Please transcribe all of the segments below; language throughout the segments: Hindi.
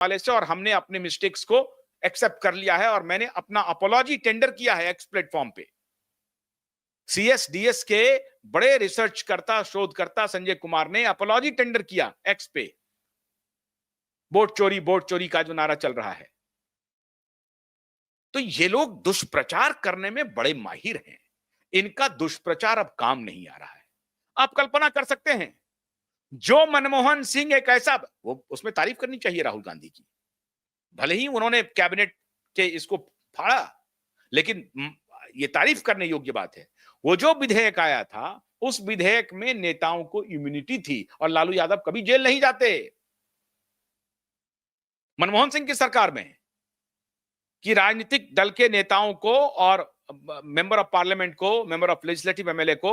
वाले से और हमने अपने मिस्टेक्स को एक्सेप्ट कर लिया है और मैंने अपना अपोलॉजी टेंडर किया है एक्स प्लेटफॉर्म पे। सीएसडीएस के बड़े रिसर्च करता शोधकर्ता संजय कुमार ने अपोलॉजी टेंडर किया एक्स पे, वोट चोरी का जो नारा चल रहा है। तो ये लोग दुष्प्रचार करने में बड़े माहिर हैं। इनका दुष्प्रचार अब काम नहीं आ रहा है। आप कल्पना कर सकते हैं, जो मनमोहन सिंह एक ऐसा, वो उसमें तारीफ करनी चाहिए राहुल गांधी की, भले ही उन्होंने कैबिनेट के इसको फाड़ा, लेकिन ये तारीफ करने योग्य बात है। वो जो विधेयक आया था, उस विधेयक में नेताओं को इम्यूनिटी थी और लालू यादव कभी जेल नहीं जाते। मनमोहन सिंह की सरकार में कि राजनीतिक दल के नेताओं को और मेंबर ऑफ पार्लियामेंट को, मेंबर ऑफ लेजिस्लेटिव एमएलए को,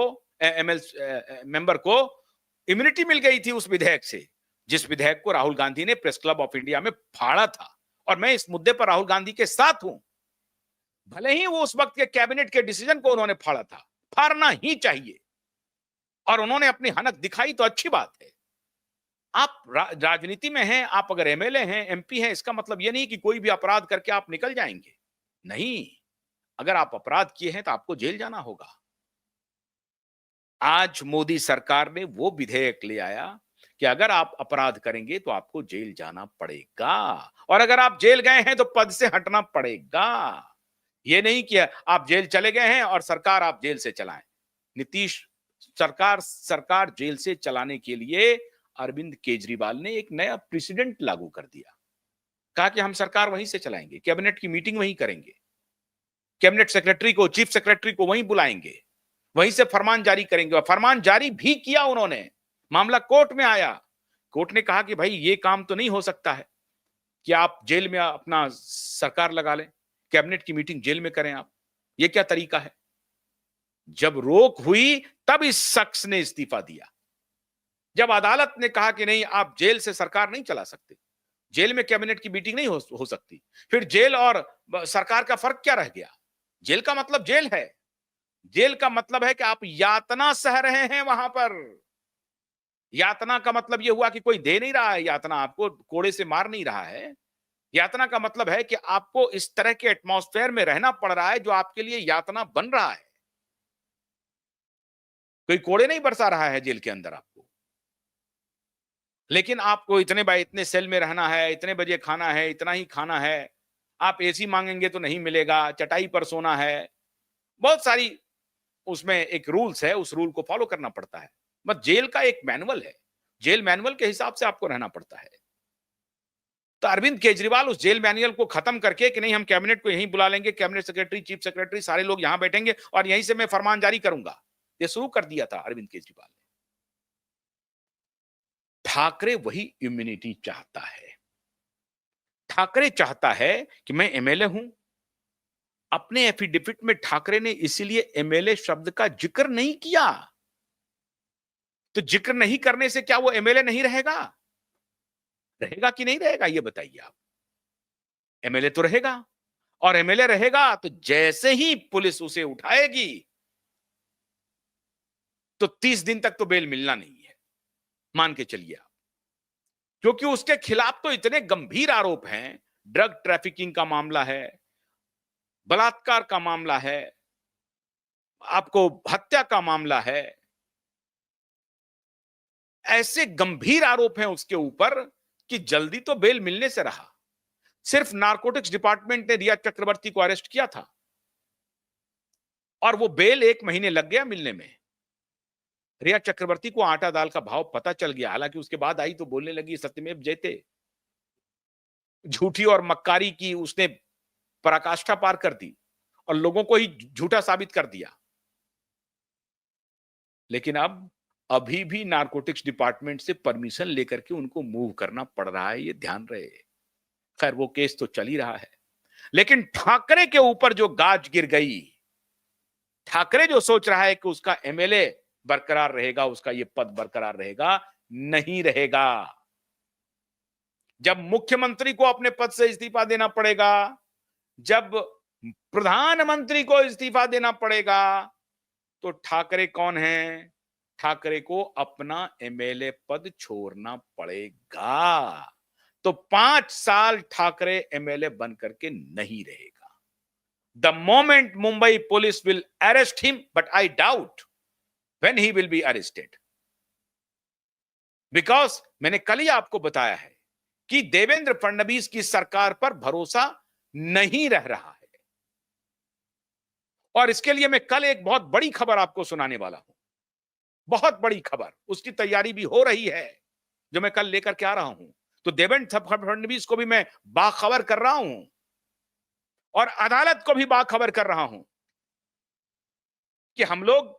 मेंबर को इम्यूनिटी मिल गई थी उस विधेयक से, जिस विधेयक को राहुल गांधी ने प्रेस क्लब ऑफ इंडिया में फाड़ा था। और मैं इस मुद्दे पर राहुल गांधी के साथ हूं। भले ही वो उस वक्त के कैबिनेट के डिसीजन को उन्होंने फाड़ा था, फाड़ना ही चाहिए, और उन्होंने अपनी हनक दिखाई तो अच्छी बात है। आप राजनीति में हैं, आप अगर एमएलए हैं, एमपी हैं, इसका मतलब यह नहीं कि कोई भी अपराध करके आप निकल जाएंगे। नहीं, अगर आप अपराध किए हैं तो आपको जेल जाना होगा। आज मोदी सरकार ने वो विधेयक ले आया कि अगर आप अपराध करेंगे तो आपको जेल जाना पड़ेगा, और अगर आप जेल गए हैं तो पद से हटना पड़ेगा। ये नहीं कि आप जेल चले गए हैं और सरकार आप जेल से चलाएं। नीतीश सरकार जेल से चलाने के लिए अरविंद केजरीवाल ने एक नया प्रेसिडेंट लागू कर दिया। कहा कि हम सरकार वहीं से चलाएंगे, कैबिनेट की मीटिंग वहीं करेंगे, कैबिनेट सेक्रेटरी को, चीफ सेक्रेटरी को वहीं बुलाएंगे, वहीं से फरमान जारी करेंगे। और फरमान जारी भी किया उन्होंने। मामला कोर्ट में आया, कोर्ट ने कहा कि भाई ये काम तो नहीं हो सकता है कि आप जेल में अपना सरकार लगा लें, कैबिनेट की मीटिंग जेल में करें आप, ये क्या तरीका है। जब रोक हुई तब इस शख्स ने इस्तीफा दिया। जब अदालत ने कहा कि नहीं, आप जेल से सरकार नहीं चला सकते, जेल में कैबिनेट की मीटिंग नहीं हो सकती, फिर जेल और सरकार का फर्क क्या रह गया। जेल का मतलब जेल है, जेल का मतलब है कि आप यातना सह रहे हैं वहां पर। यातना का मतलब यह हुआ कि कोई दे नहीं रहा है यातना, आपको कोड़े से मार नहीं रहा है। यातना का मतलब है कि आपको इस तरह के एटमॉस्फेयर में रहना पड़ रहा है जो आपके लिए यातना बन रहा है। कोई कोड़े नहीं बरसा रहा है जेल के अंदर आपको, लेकिन आपको इतने बाय इतने सेल में रहना है, इतने बजे खाना है, इतना ही खाना है, आप एसी मांगेंगे तो नहीं मिलेगा, चटाई पर सोना है, बहुत सारी उसमें एक रूल्स है, उस रूल को फॉलो करना पड़ता है। बस जेल का एक मैनुअल है, जेल मैनुअल के हिसाब से आपको रहना पड़ता है। तो अरविंद केजरीवाल उस जेल मैनुअल को खत्म करके कि नहीं, हम कैबिनेट को यहीं बुला लेंगे, कैबिनेट सेक्रेटरी, चीफ सेक्रेटरी, सारे लोग यहां बैठेंगे और यहीं से मैं फरमान जारी करूंगा, ये शुरू कर दिया था अरविंद केजरीवाल ने। ठाकरे वही इम्यूनिटी चाहता है। ठाकरे चाहता है कि मैं एमएलए हूं। अपने एफिडेविट में ठाकरे ने इसीलिए एमएलए शब्द का जिक्र नहीं किया। तो जिक्र नहीं करने से क्या वो एमएलए नहीं रहेगा? रहेगा कि नहीं रहेगा, ये बताइए आप। एमएलए तो रहेगा, और एमएलए रहेगा तो जैसे ही पुलिस उसे उठाएगी तो 30 दिन तक तो बेल मिलना नहीं है, मान के चलिए आप। क्योंकि उसके खिलाफ तो इतने गंभीर आरोप हैं। ड्रग ट्रैफिकिंग का मामला है, बलात्कार का मामला है, आपको हत्या का मामला है। ऐसे गंभीर आरोप हैं उसके ऊपर कि जल्दी तो बेल मिलने से रहा। सिर्फ नारकोटिक्स डिपार्टमेंट ने रिया चक्रवर्ती को अरेस्ट किया था और वो बेल 1 महीने लग गया मिलने में। रिया चक्रवर्ती को आटा दाल का भाव पता चल गया, हालांकि उसके बाद आई तो बोलने लगी सत्यमेव जयते, झूठी और मक्कारी की उसने पराकाष्ठा पार कर दी और लोगों को ही झूठा साबित कर दिया। लेकिन अब अभी भी नारकोटिक्स डिपार्टमेंट से परमिशन लेकर के उनको मूव करना पड़ रहा है, ये ध्यान रहे। खैर वो केस तो चल ही रहा है, लेकिन ठाकरे के ऊपर जो गाज गिर गई, ठाकरे जो सोच रहा है कि उसका एमएलए बरकरार रहेगा, उसका ये पद बरकरार रहेगा, नहीं रहेगा। जब मुख्यमंत्री को अपने पद से इस्तीफा देना पड़ेगा, जब प्रधानमंत्री को इस्तीफा देना पड़ेगा, तो ठाकरे कौन है? ठाकरे को अपना एमएलए पद छोड़ना पड़ेगा। तो 5 साल ठाकरे एमएलए बन करके नहीं रहेगा। The moment Mumbai police will arrest him, but I doubt when he will be arrested, because मैंने कल ही आपको बताया है कि देवेंद्र फडणवीस की सरकार पर भरोसा नहीं रह रहा है। और इसके लिए मैं कल एक बहुत बड़ी खबर आपको सुनाने वाला हूं, बहुत बड़ी खबर, उसकी तैयारी भी हो रही है, जो मैं कल लेकर के आ रहा हूं। तो देवेंद्र फडणवीस को भी मैं बाखबर कर रहा हूं और अदालत को भी बाखबर कर रहा हूं कि हम लोग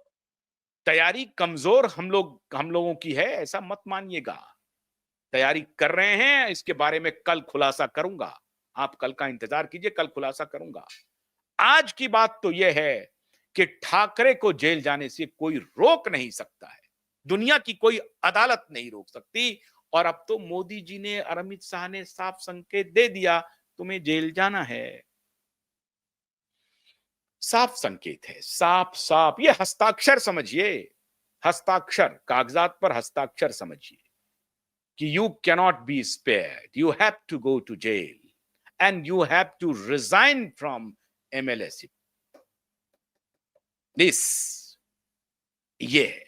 तैयारी कमजोर हम लोगों की है, ऐसा मत मानिएगा। तैयारी कर रहे हैं, इसके बारे में कल खुलासा करूंगा। आप कल का इंतजार कीजिए, कल खुलासा करूंगा। आज की बात तो यह है कि ठाकरे को जेल जाने से कोई रोक नहीं सकता है, दुनिया की कोई अदालत नहीं रोक सकती। और अब तो मोदी जी ने और अमित शाह ने साफ संकेत दे दिया, तुम्हें जेल जाना है। साफ संकेत है, साफ साफ, ये हस्ताक्षर समझिए, हस्ताक्षर, कागजात पर हस्ताक्षर समझिए कि you cannot be spared, you have to go to jail and you have to resign from MLA. This ये है।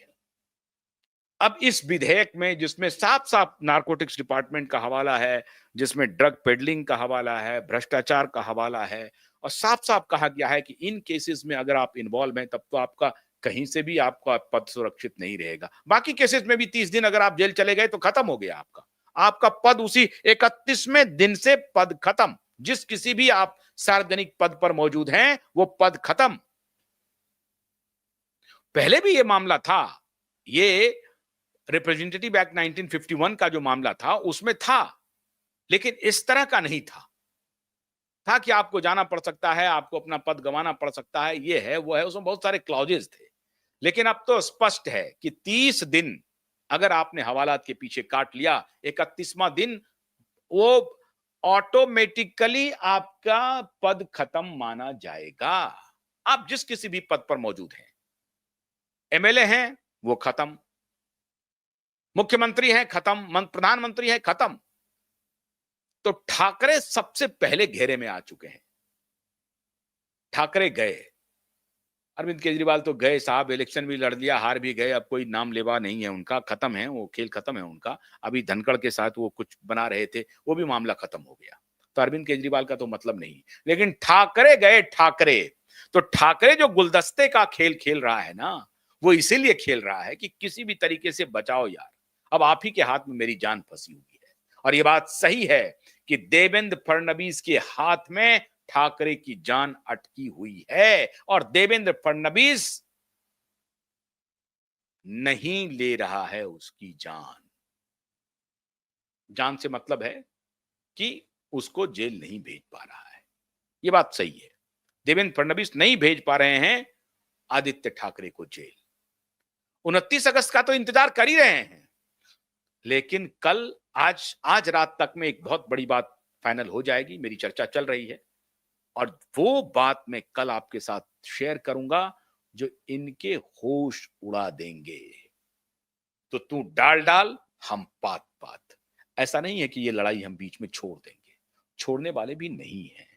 अब इस विधेयक में, जिसमें साफ साफ नारकोटिक्स डिपार्टमेंट का हवाला है, जिसमें ड्रग पेडलिंग का हवाला है, भ्रष्टाचार का हवाला है, और साफ साफ कहा गया है कि इन केसेस में अगर आप इन्वॉल्व हैं तब तो आपका कहीं से भी आपका पद सुरक्षित नहीं रहेगा। बाकी केसेस में भी 30 दिन अगर आप जेल चले गए तो खत्म हो गया आपका, आपका पद उसी 31वें दिन से पद खत्म। जिस किसी भी आप सार्वजनिक पद पर मौजूद हैं वो पद खत्म। पहले भी ये मामला था, ये रिप्रेजेंटेटिव एक्ट 1951 का जो मामला था उसमें था, लेकिन इस तरह का नहीं था कि आपको जाना पड़ सकता है, आपको अपना पद गंवाना पड़ सकता है, ये है वो है, उसमें बहुत सारे क्लॉजेस थे। लेकिन अब तो स्पष्ट है कि 30 दिन अगर आपने हवालात के पीछे काट लिया, 31वां दिन वो ऑटोमेटिकली आपका पद खत्म माना जाएगा। आप जिस किसी भी पद पर मौजूद हैं, एमएलए हैं वो खत्म, मुख्यमंत्री हैं खत्म, प्रधानमंत्री हैं खत्म। तो ठाकरे सबसे पहले घेरे में आ चुके हैं। ठाकरे गए, अरविंद केजरीवाल तो गए साहब, इलेक्शन भी लड़ लिया, हार भी गए, अब कोई नाम लेवा नहीं है उनका, खत्म है वो खेल, खत्म है उनका। अभी धनखड़ के साथ वो कुछ बना रहे थे, वो भी मामला खत्म हो गया, तो अरविंद केजरीवाल का तो मतलब नहीं। लेकिन ठाकरे गए, ठाकरे। तो ठाकरे जो गुलदस्ते का खेल खेल रहा है ना, वो इसीलिए खेल रहा है कि किसी भी तरीके से बचाओ यार, अब आप ही के हाथ में मेरी जान फंसी हुई है। और ये बात सही है कि देवेंद्र फडणवीस के हाथ में ठाकरे की जान अटकी हुई है, और देवेंद्र फडणवीस नहीं ले रहा है उसकी जान। जान से मतलब है कि उसको जेल नहीं भेज पा रहा है, ये बात सही है। देवेंद्र फडणवीस नहीं भेज पा रहे हैं आदित्य ठाकरे को जेल। 29 अगस्त का तो इंतजार कर ही रहे हैं, लेकिन कल आज रात तक में एक बहुत बड़ी बात फाइनल हो जाएगी, मेरी चर्चा चल रही है, और वो बात मैं कल आपके साथ शेयर करूंगा जो इनके होश उड़ा देंगे। तो तू डाल डाल, हम पात पात। ऐसा नहीं है कि ये लड़ाई हम बीच में छोड़ देंगे, छोड़ने वाले भी नहीं है।